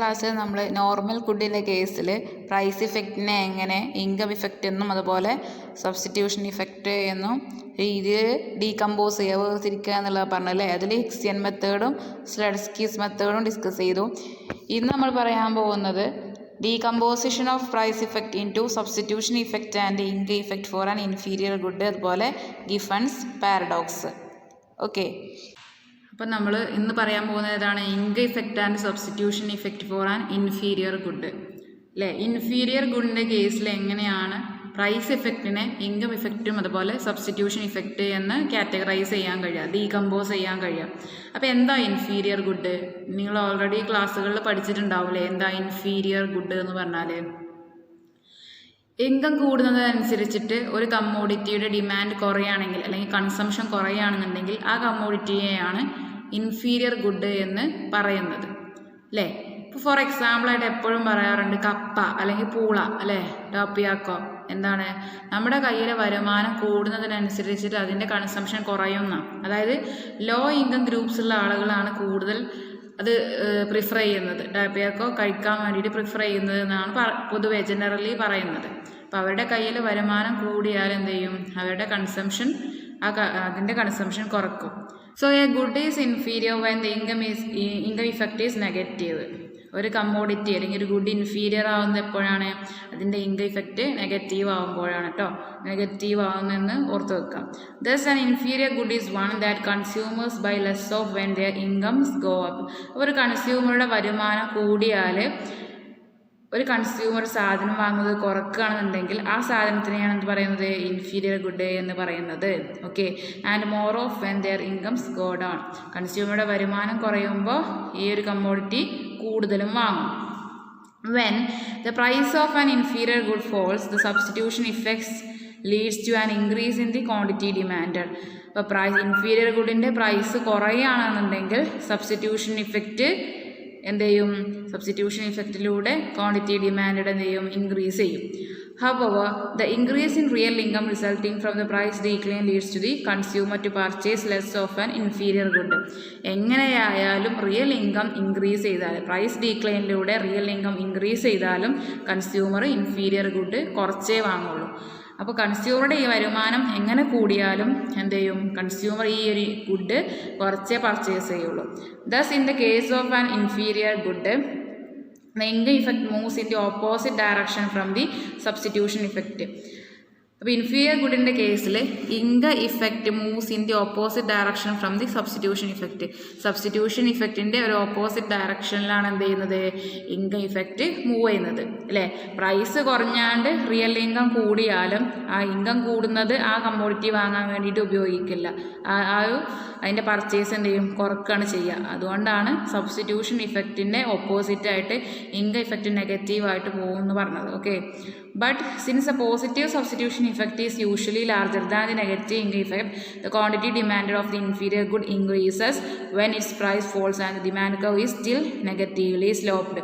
ക്ലാസ്സിൽ നമ്മൾ നോർമൽ ഗുഡിൻ്റെ കേസിൽ പ്രൈസ് ഇഫക്റ്റിനെ എങ്ങനെ ഇൻകം ഇഫക്റ്റ് എന്നും അതുപോലെ സബ്സ്റ്റിറ്റ്യൂഷൻ ഇഫക്റ്റ് എന്നും രീതിയിൽ ഡീകമ്പോസ് ചെയ്യുക വേർതിരിക്കുക എന്നുള്ളത് പറഞ്ഞല്ലേ. അതിൽ ഹിക്സിയൻ മെത്തേഡും സ്ലെഡ്സ്കീസ് മെത്തേഡും ഡിസ്കസ് ചെയ്തു. ഇന്ന് നമ്മൾ പറയാൻ പോകുന്നത് decomposition of price effect into substitution effect and income effect for an inferior good, അതുപോലെ ഗിഫൻസ് പാരഡോക്സ്. ഓക്കെ, അപ്പം നമ്മൾ ഇന്ന് പറയാൻ പോകുന്നത് ഏതാണ്? Income effect and substitution effect for an inferior good അല്ലേ. ഇൻഫീരിയർ ഗുഡിൻ്റെ കേസിൽ എങ്ങനെയാണ് പ്രൈസ് ഇഫക്റ്റിനെ ഇൻകം ഇഫക്റ്റും അതുപോലെ സബ്സ്റ്റിറ്റ്യൂഷൻ ഇഫക്റ്റ് എന്ന് കാറ്റഗറൈസ് ചെയ്യാൻ കഴിയുക, ഡീകമ്പോസ് ചെയ്യാൻ കഴിയുക. അപ്പോൾ എന്താ ഇൻഫീരിയർ ഗുഡ്? നിങ്ങൾ ഓൾറെഡി ക്ലാസ്സുകളിൽ പഠിച്ചിട്ടുണ്ടാവില്ലേ എന്താ ഇൻഫീരിയർ ഗുഡ് എന്ന് പറഞ്ഞാൽ? ഇൻകം കൂടുന്നതനുസരിച്ചിട്ട് ഒരു കമ്മോഡിറ്റിയുടെ ഡിമാൻഡ് കുറയുകയാണെങ്കിൽ അല്ലെങ്കിൽ കൺസംഷൻ കുറയുകയാണെന്നുണ്ടെങ്കിൽ ആ കമ്മോഡിറ്റിയെയാണ് ഇൻഫീരിയർ ഗുഡ് എന്ന് പറയുന്നത് അല്ലേ. ഇപ്പോൾ ഫോർ എക്സാമ്പിളായിട്ട് എപ്പോഴും പറയാറുണ്ട് കപ്പ അല്ലെങ്കിൽ പൂള അല്ലേ, ടോപ്പിയാക്കോ. എന്താണ്? നമ്മുടെ കയ്യിലെ വരുമാനം കൂടുന്നതിനനുസരിച്ചിട്ട് അതിൻ്റെ കൺസംഷൻ കുറയുന്ന, അതായത് ലോ ഇൻകം ഗ്രൂപ്പ്സുള്ള ആളുകളാണ് കൂടുതൽ അത് പ്രിഫർ ചെയ്യുന്നത്, ടാപ്പിയാക്കോ കഴിക്കാൻ വേണ്ടിയിട്ട് പ്രിഫർ ചെയ്യുന്നത് എന്നാണ് പൊതുവെ ജനറലി പറയുന്നത്. അപ്പോൾ അവരുടെ കയ്യിൽ വരുമാനം കൂടിയാൽ എന്ത് ചെയ്യും? അവരുടെ കൺസംഷൻ അതിൻ്റെ കൺസംഷൻ കുറക്കും. So a good is inferior when the income effect is negative. ഒരു കമ്മോഡിറ്റി അല്ലെങ്കിൽ ഒരു ഗുഡ് ഇൻഫീരിയർ ആവുന്നത് എപ്പോഴാണ്? അതിൻ്റെ ഇൻകം ഇഫക്റ്റ് നെഗറ്റീവ് ആകുമ്പോഴാണ് കേട്ടോ. നെഗറ്റീവ് ആവുന്നതെന്ന് ഓർത്ത് വെക്കാം. Thus an inferior good is one that consumers buy less of when their incomes go up. ഒരു കൺസ്യൂമറുടെ വരുമാനം കൂടിയാൽ ഒരു കൺസ്യൂമർ സാധനം വാങ്ങുന്നത് കുറക്കുകയാണെന്നുണ്ടെങ്കിൽ ആ സാധനത്തിനെയാണ് എന്ത് പറയുന്നത്? ഇൻഫീരിയർ ഗുഡ് എന്ന് പറയുന്നത്. Okay, and more of when their incomes go down. കൺസ്യൂമറുടെ വരുമാനം കുറയുമ്പോൾ ഈ ഒരു കമ്മോഡിറ്റി കൂടുതലും വാങ്ങും. When the price of an inferior good falls the substitution effects leads to an increase in the quantity demanded. അപ്പോൾ ഇൻഫീരിയർ ഗുഡിൻ്റെ പ്രൈസ് കുറയുകയാണെന്നുണ്ടെങ്കിൽ സബ്സ്റ്റിറ്റ്യൂഷൻ ഇഫക്റ്റ് എന്ത് ചെയ്യും? സബ്സ്റ്റിറ്റ്യൂഷൻ ഇഫക്റ്റിലൂടെ ക്വാണ്ടിറ്റി ഡിമാൻഡ് എന്ത് ചെയ്യും? ഇൻക്രീസ് ചെയ്യും. However, the increase in real income resulting from the price decline leads to the consumer to purchase less of an inferior good. എങ്ങനെയായാലും real income increase ചെയ്താൽ, price ഡീക്ലൈനിലൂടെ real income increase ചെയ്താലും consumer inferior good കുറച്ചേ വാങ്ങുള്ളൂ. അപ്പോൾ കൺസ്യൂമറുടെ ഈ വരുമാനം എങ്ങനെ കൂടിയാലും എന്ത് ചെയ്യും? കൺസ്യൂമർ ഈ ഒരു ഗുഡ് കുറച്ചേ പർച്ചേസ് ചെയ്യുള്ളൂ. Thus in the case of an inferior good the income effect moves in the opposite direction from the substitution effect. അപ്പോൾ ഇൻഫീരിയർ ഗുഡിൻ്റെ കേസിൽ income effect moves in the opposite direction from the substitution effect. Substitution ഇഫക്റ്റിൻ്റെ ഒരു opposite ഡയറക്ഷനിലാണ് എന്ത് ചെയ്യുന്നത്? Income effect move ചെയ്യുന്നത് അല്ലേ. Price കുറഞ്ഞാണ്ട് real income കൂടിയാലും ആ ഇൻകം കൂടുന്നത് ആ കമ്മോഡിറ്റി വാങ്ങാൻ വേണ്ടിയിട്ട് ഉപയോഗിക്കില്ല. അതിൻ്റെ പർച്ചേസ് എന്ത് ചെയ്യും? കുറക്കുകയാണ് ചെയ്യുക. അതുകൊണ്ടാണ് സബ്സ്റ്റിറ്റ്യൂഷൻ ഇഫക്റ്റിൻ്റെ ഓപ്പോസിറ്റായിട്ട് ഇൻകം ഇഫക്റ്റ് നെഗറ്റീവായിട്ട് പോകുമെന്ന് പറഞ്ഞത്. Okay, but since a positive substitution effect is usually larger than the negative income effect, the quantity demanded of the inferior good increases when its price falls and the demand curve is still negatively sloped.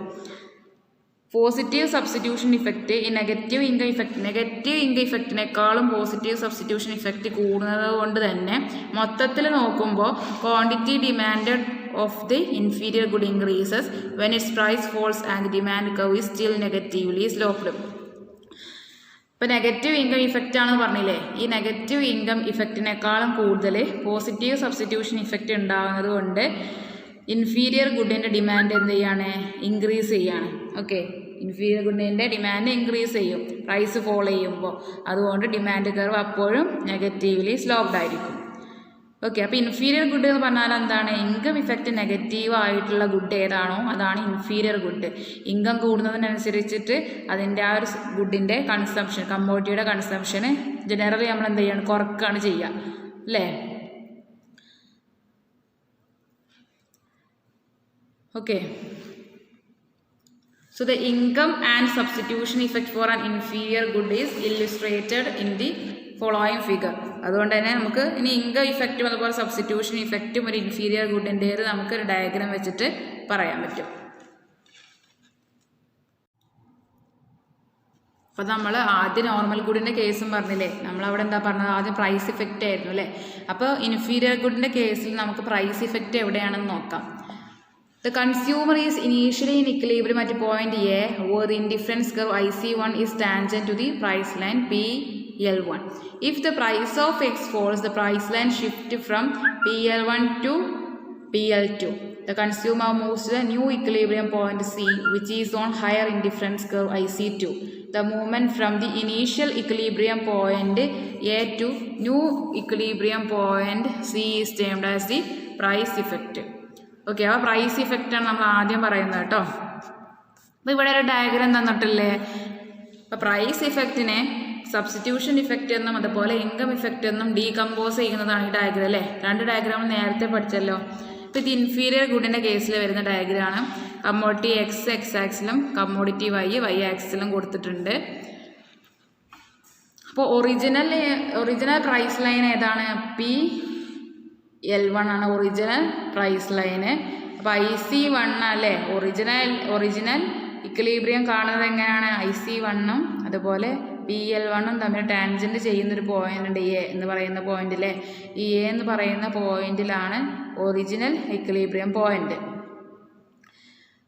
Positive substitution effect ഈ negative income ഇഫക്റ്റിനേക്കാളും positive substitution effect കൂടുന്നത് കൊണ്ട് തന്നെ മൊത്തത്തിൽ നോക്കുമ്പോൾ quantity demanded of the inferior good increases when its price falls and demand curve is still negatively sloped. ഇപ്പോൾ negative income effect ആണെന്ന് പറഞ്ഞില്ലേ, ഈ നെഗറ്റീവ് ഇൻകം ഇഫക്റ്റിനേക്കാളും കൂടുതൽ പോസിറ്റീവ് സബ്സ്റ്റിറ്റ്യൂഷൻ ഇഫക്റ്റ് ഉണ്ടാകുന്നത് കൊണ്ട് ഇൻഫീരിയർ ഗുഡിൻ്റെ ഡിമാൻഡ് എന്ത് ചെയ്യാണ്? ഇൻക്രീസ് ചെയ്യാണ്. ഓക്കെ, ഇൻഫീരിയർ ഗുഡിൻ്റെ ഡിമാൻഡ് ഇൻക്രീസ് ചെയ്യും പ്രൈസ് ഫോളോ ചെയ്യുമ്പോൾ. അതുകൊണ്ട് ഡിമാൻഡ് കർവ് അപ്പോഴും നെഗറ്റീവ്ലി സ്ലോപ്ഡ് ആയിരിക്കും. ഓക്കെ, അപ്പോൾ ഇൻഫീരിയർ ഗുഡ് എന്ന് പറഞ്ഞാൽ എന്താണ്? ഇൻകം ഇഫക്റ്റ് നെഗറ്റീവ് ആയിട്ടുള്ള ഗുഡ് ഏതാണോ അതാണ് ഇൻഫീരിയർ ഗുഡ്. ഇൻകം കൂടുന്നതിനനുസരിച്ചിട്ട് അതിൻ്റെ ആ ഒരു ഗുഡിൻ്റെ കൺസംഷൻ, കമ്മോഡിറ്റിയുടെ കൺസംഷന് ജനറലി നമ്മൾ എന്ത് ചെയ്യണം? കുറക്കുകയാണ് ചെയ്യുക അല്ലേ. Okay, so the income and substitution effect for an inferior good is illustrated in the following figure. അതുകൊണ്ട് തന്നെ നമുക്ക് ഇനി ഇൻകം ഇഫക്റ്റും അതുപോലെ സബ്സ്റ്റിറ്റ്യൂഷൻ ഇഫക്റ്റും ഒരു ഇൻഫീരിയർ ഗുഡിൻ്റേത് നമുക്കൊരു ഡയഗ്രാം വെച്ചിട്ട് പറയാൻ പറ്റും. അപ്പോൾ നമ്മൾ ആദ്യം നോർമൽ ഗുഡിൻ്റെ കേസും പറഞ്ഞില്ലേ, നമ്മളവിടെ എന്താ പറഞ്ഞത്? ആദ്യം പ്രൈസ് ഇഫക്റ്റ് ആയിരുന്നു അല്ലേ. അപ്പോൾ ഇൻഫീരിയർ ഗുഡിൻ്റെ കേസിൽ നമുക്ക് പ്രൈസ് ഇഫക്റ്റ് എവിടെയാണെന്ന് നോക്കാം. The consumer is initially in equilibrium at point A, where the indifference curve IC1 is tangent to the price line PL1. If the price of X falls, the price line shifts from PL1 to PL2. The consumer moves to the new equilibrium point C, which is on higher indifference curve IC2. The movement from the initial equilibrium point A to new equilibrium point C is termed as the price effect. Okay, അപ്പോൾ price ഇഫക്റ്റാണ് നമ്മൾ ആദ്യം പറയുന്നത് കേട്ടോ. അപ്പോൾ ഇവിടെ ഒരു diagram തന്നിട്ടില്ലേ. അപ്പോൾ price ഇഫക്റ്റിനെ substitution effect എന്നും അതുപോലെ ഇൻകം ഇഫക്റ്റ് എന്നും ഡീകമ്പോസ് ചെയ്യുന്നതാണ് ഈ ഡയഗ്രാം അല്ലേ. രണ്ട് ഡയഗ്രാം നേരത്തെ പഠിച്ചല്ലോ. ഇപ്പോൾ ഇത് ഇൻഫീരിയർ ഗുഡിൻ്റെ കേസിൽ വരുന്ന ഡയഗ്രാമാണ്. കമ്മോഡിറ്റി എക്സ് ആക്സിലും കമ്മോഡിറ്റി വൈ ആക്സിലും കൊടുത്തിട്ടുണ്ട്. അപ്പോൾ ഒറിജിനൽ പ്രൈസ് ലൈൻ ഏതാണ്? PL1 ആണ് ഒറിജിനൽ പ്രൈസ് ലൈന്. അപ്പോൾ IC1 അല്ലേ ഒറിജിനൽ ഇക്വിലിബ്രിയം കാണുന്നത് എങ്ങനെയാണ്? IC1ഉം അതുപോലെ PL1ഉം തമ്മിൽ ടാൻജൻറ്റ് ചെയ്യുന്നൊരു പോയിന്റ് ഉണ്ട്, എ എന്ന് പറയുന്ന പോയിന്റിലെ. ഈ എ എന്ന് പറയുന്ന പോയിന്റിലാണ് ഒറിജിനൽ ഇക്വിലിബ്രിയം പോയിന്റ്.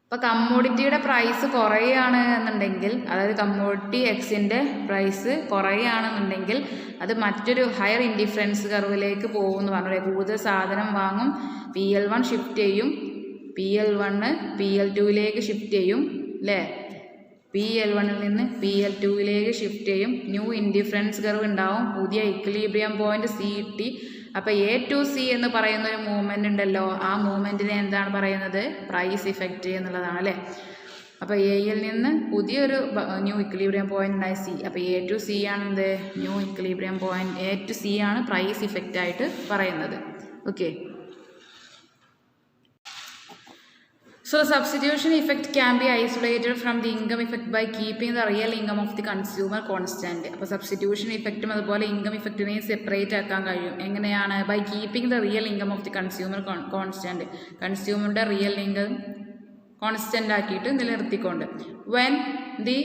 അപ്പോൾ കമ്മോഡിറ്റിയുടെ പ്രൈസ് കുറയുകയാണ് എന്നുണ്ടെങ്കിൽ, അതായത് കമ്മോഡിറ്റി എക്സിൻ്റെ പ്രൈസ് കുറയുകയാണെന്നുണ്ടെങ്കിൽ അത് മറ്റൊരു ഹയർ ഇൻഡിഫറൻസ് കർവിലേക്ക് പോകും എന്ന് പറഞ്ഞില്ലേ. കൂടുതൽ സാധനം വാങ്ങും, PL1 ഷിഫ്റ്റ് ചെയ്യും, PL1 PL2ലേക്ക് ഷിഫ്റ്റ് ചെയ്യും അല്ലേ. PL1ൽ നിന്ന് PL2ലേക്ക് ഷിഫ്റ്റ് ചെയ്യും. ന്യൂ ഇൻഡിഫറൻസ് കർവ് ഉണ്ടാവും, പുതിയ ഇക്വിലിബ്രിയം പോയിന്റ് CT. അപ്പോൾ A to C എന്ന് പറയുന്ന ഒരു മൂവ്മെൻ്റ് ഉണ്ടല്ലോ, ആ മൂവ്മെൻറ്റിനെ എന്താണ് പറയുന്നത്? പ്രൈസ് ഇഫക്റ്റ് എന്നുള്ളതാണ് അല്ലേ. അപ്പോൾ എയിൽ നിന്ന് പുതിയൊരു ന്യൂ ഇക്വിലിബ്രിയം പോയിന്റ് ഉണ്ടായി C. അപ്പോൾ A to C ആണ് എന്ത്? New equilibrium point. A to C ആണ് പ്രൈസ് ഇഫക്റ്റ് ആയിട്ട് പറയുന്നത്. Okay, so the substitution effect can be isolated from the income effect by keeping the real income of the consumer constant. അപ്പോൾ substitution ഇഫക്റ്റും അതുപോലെ income ഇഫക്റ്റിനെയും separate ആക്കാൻ കഴിയും. എങ്ങനെയാണ്? By keeping the real income of the consumer constant. കൺസ്യൂമറുടെ real income constant ആക്കിയിട്ട് നിലനിർത്തിക്കൊണ്ട്. When the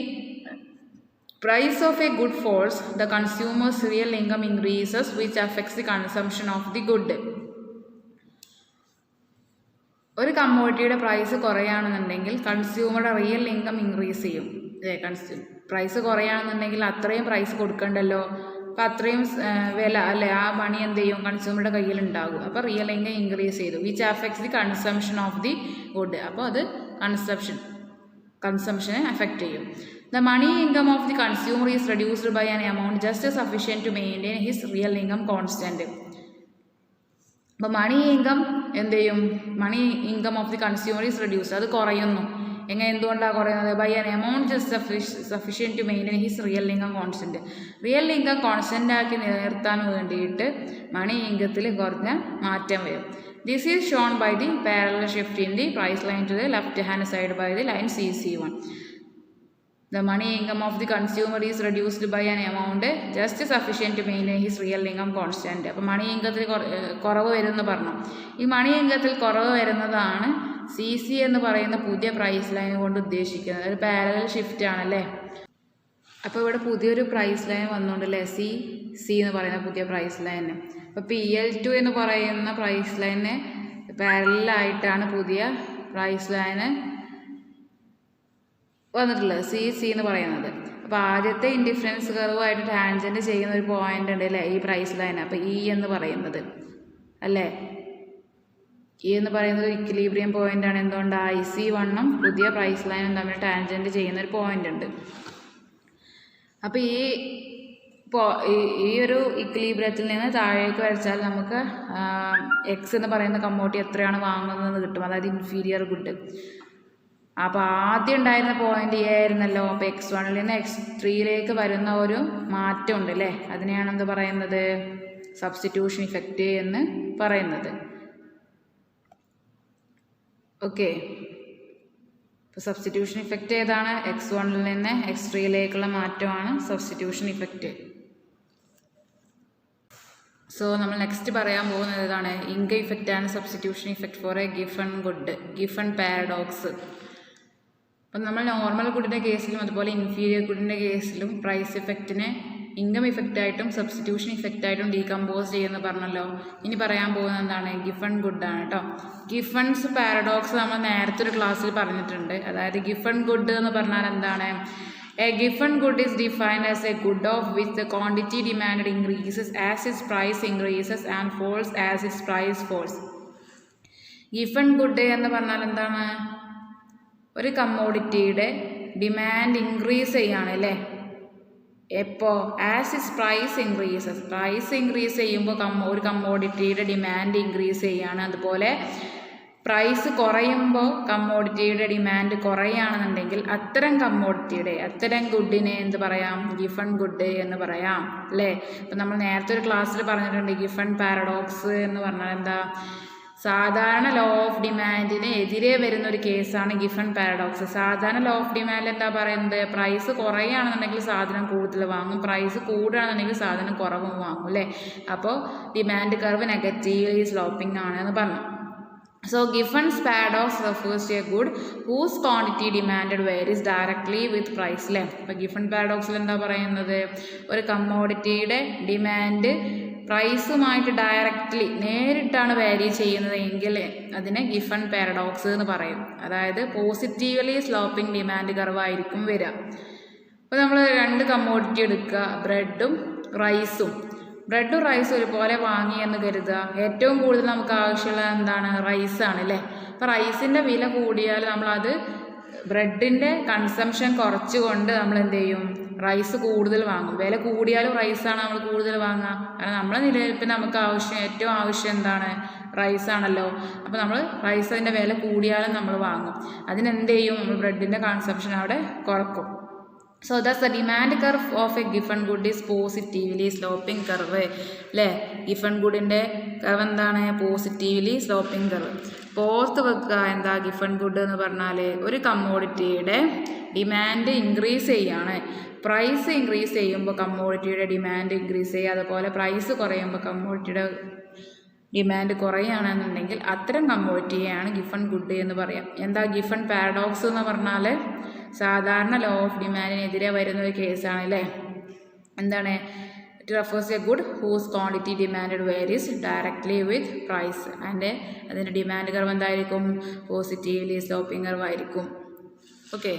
price of a good falls, the consumer's real income increases which affects the consumption of the good. ഒരു കമ്മോഡിറ്റിയുടെ price കുറയുകയാണെന്നുണ്ടെങ്കിൽ കൺസ്യൂമറുടെ real income increase ചെയ്യും അല്ലേ. Price കുറയുകയാണെന്നുണ്ടെങ്കിൽ അത്രയും പ്രൈസ് കൊടുക്കണ്ടല്ലോ, അപ്പോൾ അത്രയും വില അല്ലേ, ആ മണി എന്ത് ചെയ്യും? കൺസ്യൂമറുടെ കയ്യിൽ ഉണ്ടാകും. അപ്പോൾ റിയൽ ഇൻകം ഇൻക്രീസ് ചെയ്തു, which affects the consumption of the good. അപ്പോൾ അത് കൺസംഷനെ അഫക്റ്റ് ചെയ്യും. The money income of the consumer is reduced by an amount just sufficient to maintain his real income constant. അപ്പോൾ മണി ഇൻകം എന്ത് ചെയ്യും? Money income of the consumer is reduce, അത് കുറയുന്നു. എന്തുകൊണ്ടാണ് കുറയുന്നത്? By an amount just sufficient to maintain his real income constant. Real income constant ആക്കി നിലനിർത്താൻ വേണ്ടിയിട്ട് മണി ഇൻകത്തിൽ കുറഞ്ഞ മാറ്റം വരും. This is shown by the parallel shift in the price line to the left hand side by the line CC1. The money income of the consumer is reduced by an amount just sufficient to maintain his real income constant. അപ്പോൾ മണി ഇൻകത്തിൽ കുറവ് വരുമെന്ന് പറഞ്ഞു. ഈ മണി ഇൻകത്തിൽ കുറവ് വരുന്നതാണ് CC എന്ന് പറയുന്ന പുതിയ പ്രൈസ് ലൈൻ കൊണ്ട് ഉദ്ദേശിക്കുന്നത്. ഒരു പാരലൽ ഷിഫ്റ്റ് ആണല്ലേ. അപ്പോൾ ഇവിടെ പുതിയൊരു പ്രൈസ് ലൈൻ വന്നുകൊണ്ടല്ലേ, CC എന്ന് പറയുന്ന പുതിയ പ്രൈസ് ലൈന്. അപ്പോൾ PL2 എന്ന് പറയുന്ന പ്രൈസ് ലൈന് പാരലായിട്ടാണ് പുതിയ പ്രൈസ് ലൈന് വന്നിട്ടുള്ളത്, CC എന്ന് പറയുന്നത്. അപ്പോൾ ആദ്യത്തെ ഇൻഡിഫറൻസ് കർവായിട്ട് ടാൻജൻറ്റ് ചെയ്യുന്ന ഒരു പോയിന്റ് ഉണ്ട് അല്ലേ ഈ പ്രൈസ് ലൈൻ. അപ്പോൾ E എന്ന് പറയുന്നത് അല്ലേ, E എന്ന് പറയുന്നത് ഒരു ഇക്വിലിബ്രിയം പോയിന്റ് ആണ്. എന്തുകൊണ്ട്? IC1ഉം പുതിയ പ്രൈസ് ലൈനും തമ്മിൽ ടാൻജൻറ്റ് ചെയ്യുന്ന ഒരു പോയിന്റ് ഉണ്ട്. അപ്പോൾ ഈ ഒരു ഇക്വിലിബ്രിയത്തിൽ നിന്ന് താഴേക്ക് വരച്ചാൽ നമുക്ക് എക്സ് എന്ന് പറയുന്ന കമ്മോഡിറ്റി എത്രയാണ് വാങ്ങുന്നതെന്ന് കിട്ടും, അതായത് ഇൻഫീരിയർ ഗുഡ്. അപ്പോൾ ആദ്യം ഉണ്ടായിരുന്ന പോയിന്റ് എ ആയിരുന്നല്ലോ. അപ്പോൾ X1ൽ നിന്ന് X3യിലേക്ക് വരുന്ന ഒരു മാറ്റം ഉണ്ട് അല്ലേ, അതിനെയാണ് എന്ത് പറയുന്നത്? സബ്സ്റ്റിറ്റ്യൂഷൻ ഇഫക്റ്റ് എന്ന് പറയുന്നത്. ഓക്കെ, ഇപ്പോൾ സബ്സ്റ്റിറ്റ്യൂഷൻ ഇഫക്റ്റ് ഏതാണ്? X1ൽ നിന്ന് X3യിലേക്കുള്ള മാറ്റമാണ് സബ്സ്റ്റിറ്റ്യൂഷൻ ഇഫക്റ്റ്. സോ നമ്മൾ നെക്സ്റ്റ് പറയാൻ പോകുന്നത് ഏതാണ്? ഇൻകം ഇഫക്റ്റ് ആണ് substitution effect for a Giffen good, Giffen paradox. അപ്പം നമ്മൾ നോർമൽ ഗുഡിൻ്റെ കേസിലും അതുപോലെ ഇൻഫീരിയർ ഗുഡിൻ്റെ കേസിലും പ്രൈസ് ഇഫക്റ്റിനെ ഇൻകം ഇഫക്റ്റായിട്ടും സബ്സ്റ്റിറ്റ്യൂഷൻ ഇഫക്റ്റായിട്ടും ഡീകമ്പോസ് ചെയ്യുമെന്ന് പറഞ്ഞല്ലോ. ഇനി പറയാൻ പോകുന്നത് എന്താണ്? ഗിഫൺ ഗുഡാണ് കേട്ടോ. ഗിഫൺസ് പാരഡോക്സ് നമ്മൾ നേരത്തെ ഒരു ക്ലാസ്സിൽ പറഞ്ഞിട്ടുണ്ട്. അതായത് ഗിഫൺ ഗുഡ് എന്ന് പറഞ്ഞാൽ എന്താണ്? A given good is defined as a good of which the quantity demanded increases as its price increases and falls as its price falls. Given good എന്ന് പറഞ്ഞാൽ എന്താണ്? ഒരു കമ്മോഡിറ്റിയുടെ ഡിമാൻഡ് ഇൻക്രീസ് ചെയ്യാണ് അല്ലേ? എപ്പോൾ? As is price increases. Price increase ചെയ്യുമ്പോൾ ഒരു കമ്മോഡിറ്റിയുടെ demand increase ചെയ്യാണ്. അതുപോലെ പ്രൈസ് കുറയുമ്പോൾ കമ്മോഡിറ്റിയുടെ ഡിമാൻഡ് കുറയുകയാണെന്നുണ്ടെങ്കിൽ അത്തരം ഗുഡിനെ എന്ത് പറയാം? ഗിഫൺ ഗുഡ് എന്ന് പറയാം അല്ലേ? ഇപ്പം നമ്മൾ നേരത്തെ ഒരു ക്ലാസ്സിൽ പറഞ്ഞിട്ടുണ്ട് ഗിഫൺ പാരഡോക്സ് എന്ന് പറഞ്ഞാൽ എന്താ? സാധാരണ ലോ ഓഫ് ഡിമാൻഡിന് എതിരെ വരുന്ന ഒരു കേസാണ് ഗിഫൺ പാരഡോക്സ്. സാധാരണ ലോ ഓഫ് ഡിമാൻഡിൽ എന്താ പറയുന്നത്? പ്രൈസ് കുറയുകയാണെന്നുണ്ടെങ്കിൽ സാധനം കൂടുതൽ വാങ്ങും, പ്രൈസ് കൂടുകയാണെന്നുണ്ടെങ്കിൽ സാധനം കുറവും വാങ്ങും അല്ലേ? അപ്പോൾ ഡിമാൻഡ് കർവ് നെഗറ്റീവ്ലി സ്ലോപ്പിംഗ് ആണ് എന്ന് പറഞ്ഞു. So Giffen's paradox refers to a good whose quantity demanded varies directly with price അല്ലേ? അപ്പോൾ ഗിഫൺ പാരഡോക്സിൽ എന്താ പറയുന്നത്? ഒരു കമ്മോഡിറ്റിയുടെ ഡിമാൻഡ് പ്രൈസുമായിട്ട് ഡയറക്റ്റ്ലി നേരിട്ടാണ് വാരി ചെയ്യുന്നത് എങ്കിൽ അതിനെ ഗിഫൺ പാരഡോക്സ് എന്ന് പറയും. അതായത് പോസിറ്റീവ്ലി സ്ലോപ്പിംഗ് ഡിമാൻഡ് കർവായിരിക്കും വരിക. അപ്പോൾ നമ്മൾ രണ്ട് കമ്മോഡിറ്റി എടുക്കുക, ബ്രെഡും റൈസും. ബ്രെഡും റൈസും ഒരുപോലെ വാങ്ങി എന്ന് കരുതുക. ഏറ്റവും കൂടുതൽ നമുക്ക് ആവശ്യമുള്ളത് എന്താണ്? റൈസാണ് അല്ലേ? അപ്പോൾ റൈസിൻ്റെ വില കൂടിയാൽ നമ്മളത് ബ്രെഡിൻ്റെ കൺസംഷൻ കുറച്ചുകൊണ്ട് നമ്മൾ എന്ത് ചെയ്യും? റൈസ് കൂടുതൽ വാങ്ങും. വില കൂടിയാലും റൈസാണ് നമ്മൾ കൂടുതൽ വാങ്ങുക. കാരണം നമ്മളെ നിലനിൽപ്പിന് നമുക്ക് ഏറ്റവും ആവശ്യം എന്താണ്? റൈസാണല്ലോ. അപ്പോൾ നമ്മൾ റൈസ് അതിൻ്റെ വില കൂടിയാലും നമ്മൾ വാങ്ങും. അതിനെന്ത് ചെയ്യും? നമ്മൾ ബ്രെഡിൻ്റെ കൺസംഷൻ അവിടെ കുറക്കും. So thus the demand curve of a given good is positively sloping curve അല്ലേ? ഗിഫൺ ഗുഡിൻ്റെ കർവ് എന്താണ്? Positively sloping curve. ഓർത്ത് വെക്കുക എന്താ ഗിഫൺ ഗുഡ് എന്ന് പറഞ്ഞാൽ? ഒരു കമ്മോഡിറ്റിയുടെ ഡിമാൻഡ് ഇൻക്രീസ് ചെയ്യാണ്. പ്രൈസ് ഇൻക്രീസ് ചെയ്യുമ്പോൾ കമ്മോഡിറ്റിയുടെ ഡിമാൻഡ് ഇൻക്രീസ് ചെയ്യുക. അതുപോലെ പ്രൈസ് കുറയുമ്പോൾ കമ്മോഡിറ്റിയുടെ ഡിമാൻഡ് കുറയുകയാണെന്നുണ്ടെങ്കിൽ അത്തരം കമ്മോഡിറ്റിയെയാണ് ഗിഫൺ ഗുഡ് എന്ന് പറയാം. എന്താ ഗിഫൺ പാരഡോക്സ് എന്ന് പറഞ്ഞാൽ? സാധാരണ ലോ ഓഫ് ഡിമാൻഡിനെതിരെ വരുന്ന ഒരു കേസാണ് അല്ലേ? എന്താണ്? It refers a good whose quantity demand varies directly with price. അതിൻ്റെ ഡിമാൻഡ് കർവ് എന്തായിരിക്കും? പോസിറ്റീവ്ലി സ്ലോപ്പിംഗ് കർവ് ആയിരിക്കും. Okay.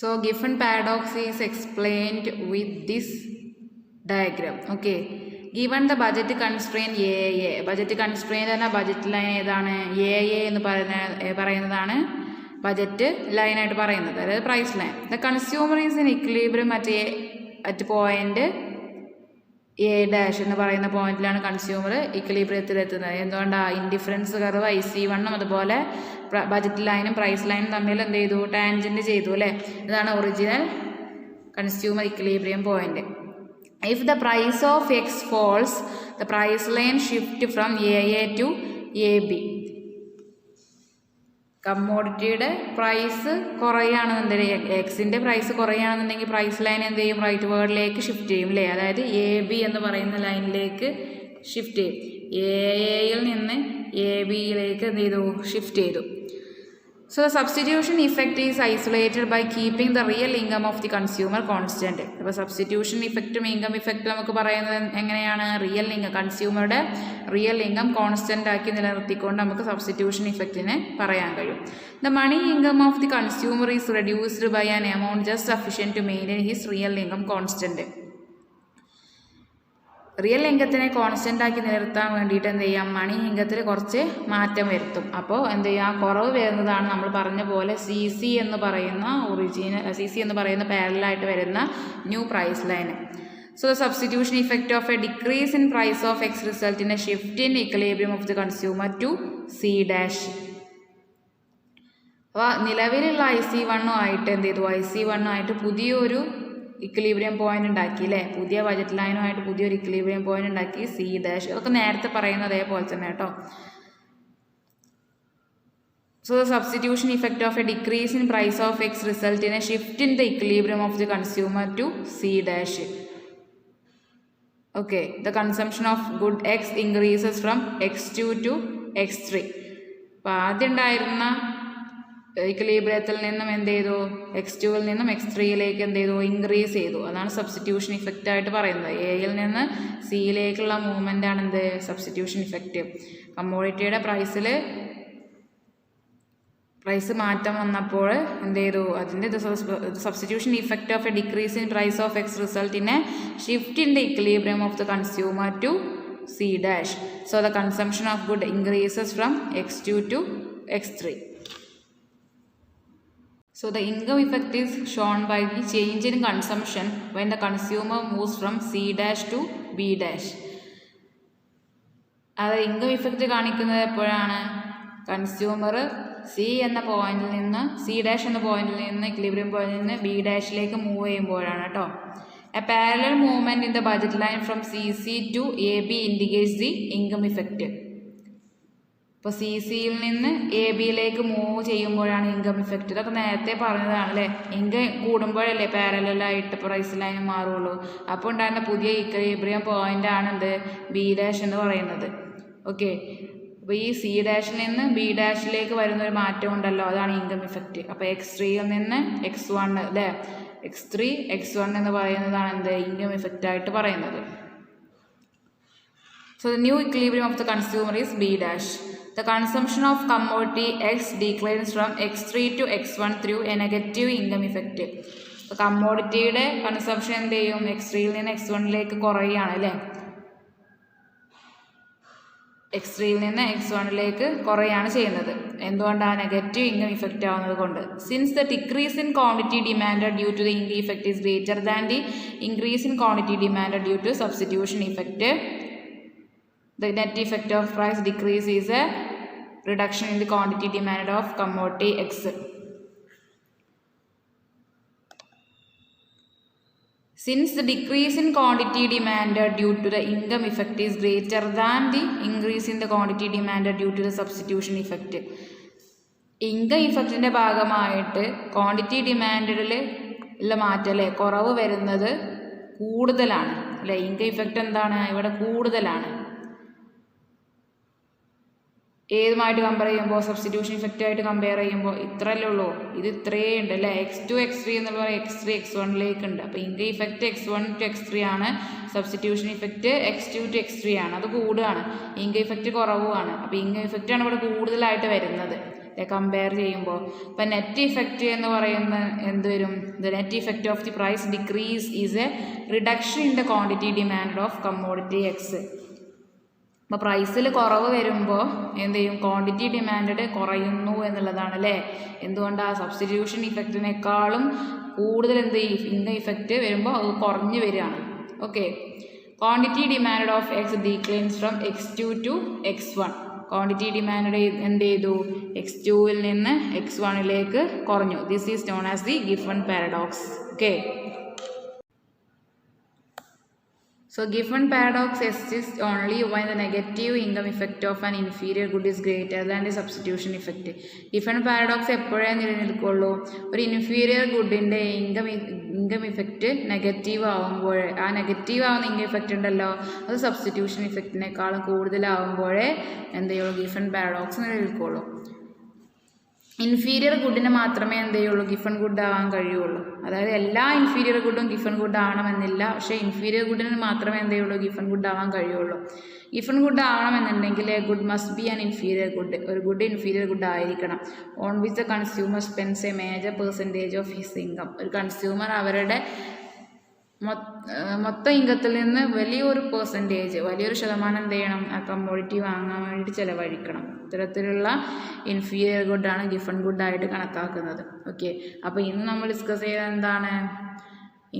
So Giffen paradox is explained with this diagram. Okay. Given the budget constraint AA, budget constraint എന്ന budget line ഏതാണ്? AA എന്ന് പറയുന്നതാണ് budget ലൈനായിട്ട് പറയുന്നത്, അതായത് price line. The consumer is in equilibrium at point A' എന്ന് പറയുന്ന പോയിന്റിലാണ് consumer ഇക്വിലിബ്രിയത്തിലെത്തുന്നത്. എന്തുകൊണ്ടാണ്? ഇൻഡിഫറൻസ് കർവ് IC1 അതുപോലെ ബജറ്റ് ലൈനും പ്രൈസ് ലൈനും തമ്മിൽ എന്ത് ചെയ്തു? ടാൻജൻറ്റ് ചെയ്തു അല്ലേ? ഇതാണ് original consumer equilibrium point. If the price of X falls, the price line shift from AA to AB. കമ്മോഡിറ്റിയുടെ പ്രൈസ് കുറയുകയാണെന്നുണ്ടെങ്കിൽ, എക്സിൻ്റെ പ്രൈസ് കുറയുകയാണെന്നുണ്ടെങ്കിൽ പ്രൈസ് ലൈൻ എന്ത് ചെയ്യും? റൈറ്റ് വേർഡിലേക്ക് ഷിഫ്റ്റ് ചെയ്യും അല്ലേ? അതായത് AB എന്ന് പറയുന്ന ലൈനിലേക്ക് ഷിഫ്റ്റ് ചെയ്യും. AAയിൽ നിന്ന് ABയിലേക്ക് എന്ത് ചെയ്തു? ഷിഫ്റ്റ് ചെയ്തു. So the substitution effect is isolated by keeping the real income of the consumer constant. അപ്പോൾ സബ്സ്റ്റിറ്റ്യൂഷൻ ഇഫക്റ്റും ഇൻകം ഇഫക്റ്റും നമുക്ക് പറയുന്നത് എങ്ങനെയാണ്? റിയൽ ഇൻകം, കൺസ്യൂമറുടെ റിയൽ ഇൻകം കോൺസ്റ്റൻ്റ് ആക്കി നിലനിർത്തിക്കൊണ്ട് നമുക്ക് സബ്സ്റ്റിറ്റ്യൂഷൻ ഇഫക്റ്റിനെ പറയാൻ കഴിയും. The money income of the consumer is reduced by an amount just sufficient to maintain his real income constant. Real ഇൻകത്തിനെ കോൺസ്റ്റൻ്റ് ആക്കി നിലനിർത്താൻ വേണ്ടിയിട്ട് എന്ത് ചെയ്യാം? മണി ഇൻകത്തിൽ കുറച്ച് മാറ്റം വരുത്തും. അപ്പോൾ എന്ത് ചെയ്യുക? ആ കുറവ് വരുന്നതാണ് നമ്മൾ പറഞ്ഞ പോലെ CC എന്ന് പറയുന്ന പാരലലായിട്ട് വരുന്ന new price line. So the substitution effect of a decrease in price of X result in a shift in equilibrium of the consumer to C'. അപ്പോൾ നിലവിലുള്ള IC1 ആയിട്ട് എന്ത് ചെയ്തു? IC1 ആയിട്ട് പുതിയൊരു ഇക്വിലിബ്രിയം പോയിന്റ് ഉണ്ടാക്കി അല്ലേ? പുതിയ ബജറ്റ് ലൈനുമായിട്ട് പുതിയൊരു ഇക്വിലിബ്രിയം പോയിന്റ് ഉണ്ടാക്കി C'. അതൊക്കെ നേരത്തെ പറയുന്ന അതേപോലെ തന്നെ കേട്ടോ. So the substitution effect of a decrease in price of X result in a shift in the equilibrium of the consumer to C'. Okay. The consumption of good X increases from X2 to X3. അപ്പോൾ ആദ്യം ഉണ്ടായിരുന്ന ഇക്വിലിബ്രിയത്തിൽ നിന്നും എന്ത് ചെയ്തു x2-ൽ നിന്നും x3-യിലേക്ക് എന്ത് ചെയ്തു increase ചെയ്തു. അതാണ് സബ്സ്റ്റിറ്റ്യൂഷൻ ഇഫക്റ്റ് ആയിട്ട് പറയുന്നത്. എയിൽ നിന്ന് സിയിലേക്കുള്ള മൂവ്മെൻ്റ് ആണ് എന്ത് സബ്സ്റ്റിറ്റ്യൂഷൻ ഇഫക്റ്റ്. കമ്മോഡിറ്റിയുടെ പ്രൈസ് മാറ്റം വന്നപ്പോൾ എന്ത് ചെയ്തു അതിൻ്റെ substitution effect of a decrease in price of X result in a shift in the equilibrium of the consumer to C dash. So the consumption of good increases from x2 to x3. So the income effect is shown by the change in consumption when the consumer moves from C dash to B dash. അത് income effect കാണിക്കുന്നത് എപ്പോഴാണ് consumer C എന്ന പോയിന്റിൽ നിന്ന് C dash എന്ന പോയിന്റിൽ നിന്ന് equilibrium പോയിന്റിൽ നിന്ന് ബി ഡാഷിലേക്ക് മൂവ് ചെയ്യുമ്പോഴാണ് കേട്ടോ. A parallel movement in the budget line from CC to AB indicates the income effect. ഇപ്പോൾ സി സിയിൽ നിന്ന് എ ബിയിലേക്ക് മൂവ് ചെയ്യുമ്പോഴാണ് ഇൻകം ഇഫക്റ്റ്. ഇതൊക്കെ നേരത്തെ പറഞ്ഞതാണ് അല്ലേ. ഇൻകം കൂടുമ്പോഴല്ലേ പാരലായിട്ട് പ്രൈസ് ലൈൻ മാറുള്ളൂ. അപ്പോൾ ഉണ്ടായിരുന്ന പുതിയ ഇക്വിലിബ്രിയം പോയിന്റ് ആണ് എന്ത് ബി ഡാഷ് എന്ന് പറയുന്നത്. ഓക്കെ, അപ്പോൾ ഈ സി ഡാഷിൽ നിന്ന് ബി ഡാഷിലേക്ക് വരുന്നൊരു മാറ്റം ഉണ്ടല്ലോ, അതാണ് ഇൻകം ഇഫക്റ്റ്. അപ്പോൾ x3-യിൽ നിന്ന് x1 അല്ലേ, x3 x1 എന്ന് പറയുന്നതാണ് എന്ത് ഇൻകം ഇഫക്റ്റ് ആയിട്ട് പറയുന്നത്. So the new equilibrium of the consumer is B dash. The consumption of commodity X declines from x3 to x1 through a negative income effect. കമ്മോഡിറ്റിയുടെ consumption എന്ത് ചെയ്യും x3-യിൽ നിന്ന് x1-ലേക്ക് കുറയുകയാണ് അല്ലേ. x3-യിൽ നിന്ന് x1-ലേക്ക് കുറയാണ് ചെയ്യുന്നത്. എന്തുകൊണ്ടാണ് നെഗറ്റീവ് ഇൻകം ഇഫക്റ്റ് ആവുന്നത് കൊണ്ട്. Since the decrease in quantity demand due to the income effect is greater than the increase in quantity demand due to substitution effect, the net effect of price decrease is a reduction in the quantity demand of commodity X. Since the decrease in quantity demanded due to the income effect is greater than the increase in the quantity demanded due to the substitution effect. Income ഇഫക്റ്റിൻ്റെ ഭാഗമായിട്ട് quantity ഡിമാൻഡിൽ ഉള്ള മാറ്റം അല്ലേ, കുറവ് വരുന്നത് കൂടുതലാണ് അല്ലേ. Income effect എന്താണ് ഇവിടെ കൂടുതലാണ്. ഏതുമായിട്ട് കമ്പയർ ചെയ്യുമ്പോൾ സബ്സ്റ്റിറ്റ്യൂഷൻ ഇഫക്റ്റ് ആയിട്ട് കമ്പയർ ചെയ്യുമ്പോൾ ഇത്രയല്ലേ ഉള്ളൂ, ഇത് ഇത്രയേ ഉണ്ട് അല്ലേ. x2 x3 എന്നുള്ള x3 x1-ലേക്ക് ഉണ്ട്. അപ്പോൾ income effect x1 to x3 ആണ്, substitution effect x2 to x3 ആണ്. അത് കൂടുകയാണ്, ഇൻകം ഇഫക്റ്റ് കുറവുമാണ്. അപ്പോൾ ഇൻകം ഇഫക്റ്റ് ആണ് ഇവിടെ കൂടുതലായിട്ട് വരുന്നത് കമ്പയർ ചെയ്യുമ്പോൾ. അപ്പം നെറ്റ് ഇഫക്റ്റ് എന്ന് പറയുന്ന എന്ത് വരും, the net effect of the price decrease is a reduction in the quantity demand of commodity X. അപ്പോൾ പ്രൈസിൽ കുറവ് വരുമ്പോൾ എന്ത് ചെയ്യും, ക്വാണ്ടിറ്റി ഡിമാൻഡ് കുറയുന്നു എന്നുള്ളതാണ് അല്ലേ. എന്തുകൊണ്ടാണ് സബ്സ്റ്റിറ്റ്യൂഷൻ ഇഫക്റ്റിനേക്കാളും കൂടുതൽ എന്ത് ചെയ്യും ഇൻകം ഇഫക്റ്റ് വരുമ്പോൾ അത് കുറഞ്ഞു വരികയാണ്. Okay, quantity demand of X declines from x2 to x1. Quantity demand എന്ത് ചെയ്തു x2-ൽ നിന്ന് x1-ലേക്ക് കുറഞ്ഞു. This is known as the Giffen paradox. Okay, so giffen paradox exists only when the negative income effect of an inferior good is greater than the substitution effect. Giffen paradox എപ്പോഴേ നിലനിൽക്കുള്ളൂ, ഒരു inferior ഗുഡിൻ്റെ income effect negative ആവുമ്പോഴേ, ആ negative ആവുന്ന income effect ഉണ്ടല്ലോ അത് substitution ഇഫക്റ്റിനേക്കാളും കൂടുതലാവുമ്പോഴേ എന്ത് ചെയ്യുള്ളൂ Giffen paradox നിലനിൽക്കുള്ളൂ. Inferior ഗുഡിന് മാത്രമേ എന്ത് ചെയ്യുള്ളൂ ഗിഫൺ ഗുഡ് ആവാൻ കഴിയുള്ളൂ. അതായത് എല്ലാ ഇൻഫീരിയർ ഗുഡും ഗിഫൺ ഗുഡ് ആവണമെന്നില്ല, പക്ഷേ ഇൻഫീരിയർ ഗുഡിന് മാത്രമേ എന്ത് ചെയ്യുള്ളൂ ഗിഫൺ ഗുഡ് ആവാൻ കഴിയുള്ളൂ. ഗിഫൺ ഗുഡ് ആവണമെന്നുണ്ടെങ്കിൽ good must be an inferior good, ഒരു ഗുഡ് ഇൻഫീരിയർ ഗുഡ് ആയിരിക്കണം. On which the consumer spends a major percentage of his income. ഒരു കൺസ്യൂമർ അവരുടെ മൊത്തം ഇൻകത്തിൽ നിന്ന് വലിയൊരു പെർസെൻറ്റേജ്, വലിയൊരു ശതമാനം എന്ത് ചെയ്യണം ആ കമ്മോഡിറ്റി വാങ്ങാൻ വേണ്ടി ചിലവഴിക്കണം. ഇത്തരത്തിലുള്ള ഇൻഫീരിയർ ഗുഡാണ് ഗിഫൺ ഗുഡായിട്ട് കണക്കാക്കുന്നത്. ഓക്കെ, അപ്പോൾ ഇന്ന് നമ്മൾ ഡിസ്കസ് ചെയ്തത് എന്താണ്,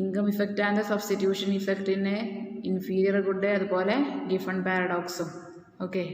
ഇൻകം ഇഫക്റ്റ് ആൻഡ് സബ്സ്റ്റിറ്റ്യൂഷൻ ഇഫക്റ്റിന് ഇൻഫീരിയർ ഗുഡ് അതുപോലെ ഗിഫൺ പാരഡോക്സും. ഓക്കെ.